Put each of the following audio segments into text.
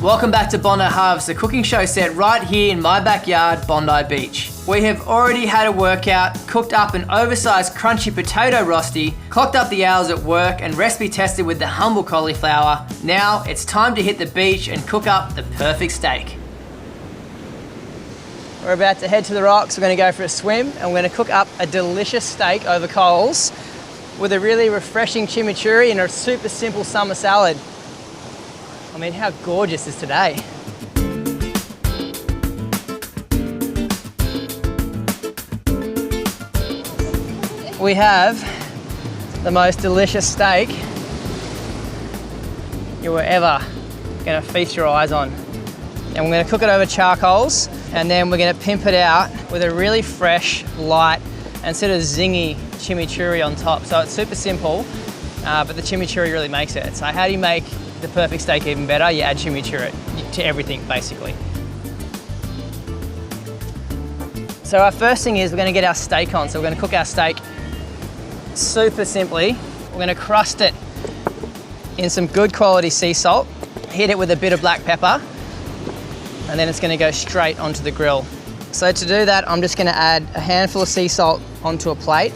Welcome back to Bondi Harvest, a cooking show set right here in my backyard, Bondi Beach. We have already had a workout, cooked up an oversized crunchy potato rosti, clocked up the hours at work and recipe tested with the humble cauliflower. Now it's time to hit the beach and cook up the perfect steak. We're about to head to the rocks, we're going to go for a swim and we're going to cook up a delicious steak over coals with a really refreshing chimichurri and a super simple summer salad. I mean, how gorgeous is today? We have the most delicious steak you were ever going to feast your eyes on. And we're going to cook it over charcoals, and then we're going to pimp it out with a really fresh, light, and sort of zingy chimichurri on top. So it's super simple, but the chimichurri really makes it. So how do you make the perfect steak even better? You add chimichurri to everything, basically. So our first thing is we're going to get our steak on. So we're going to cook our steak super simply. We're going to crust it in some good quality sea salt, hit it with a bit of black pepper, and then it's going to go straight onto the grill. So to do that, I'm just going to add a handful of sea salt onto a plate.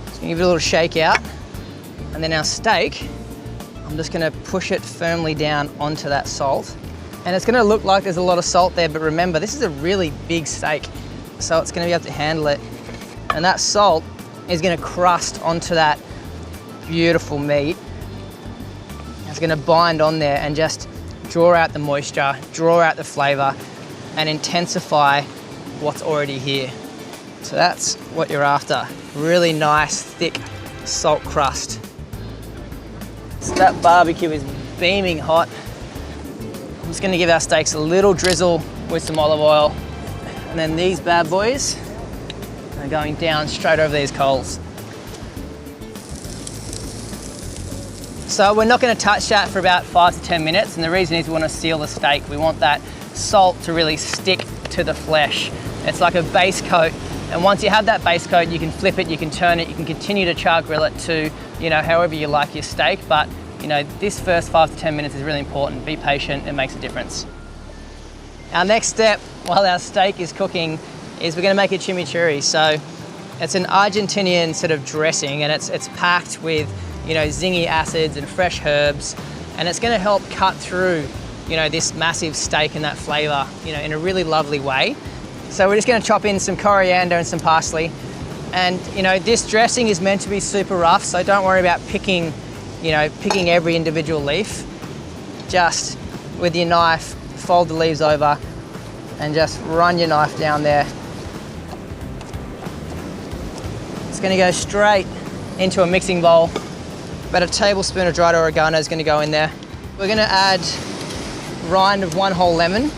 Just going to give it a little shake out, and then our steak, I'm just going to push it firmly down onto that salt. And it's going to look like there's a lot of salt there, but remember, this is a really big steak, so it's going to be able to handle it. And that salt is going to crust onto that beautiful meat. It's going to bind on there and just draw out the moisture, draw out the flavour, and intensify what's already here. So that's what you're after. Really nice, thick salt crust. So that barbecue is beaming hot. I'm just going to give our steaks a little drizzle with some olive oil. And then these bad boys are going down straight over these coals. So we're not going to touch that for about 5 to 10 minutes. And the reason is we want to seal the steak. We want that salt to really stick to the flesh. It's like a base coat. And once you have that base coat, you can flip it, you can turn it, you can continue to char grill it to, however you like your steak. But, this first 5 to 10 minutes is really important. Be patient, it makes a difference. Our next step while our steak is cooking is we're going to make a chimichurri. So it's an Argentinian sort of dressing, and it's packed with, zingy acids and fresh herbs. And it's going to help cut through, this massive steak and that flavor, in a really lovely way. So we're just going to chop in some coriander and some parsley. And, this dressing is meant to be super rough, so don't worry about picking every individual leaf. Just with your knife, fold the leaves over and just run your knife down there. It's going to go straight into a mixing bowl. About a tablespoon of dried oregano is going to go in there. We're going to add rind of 1 whole lemon.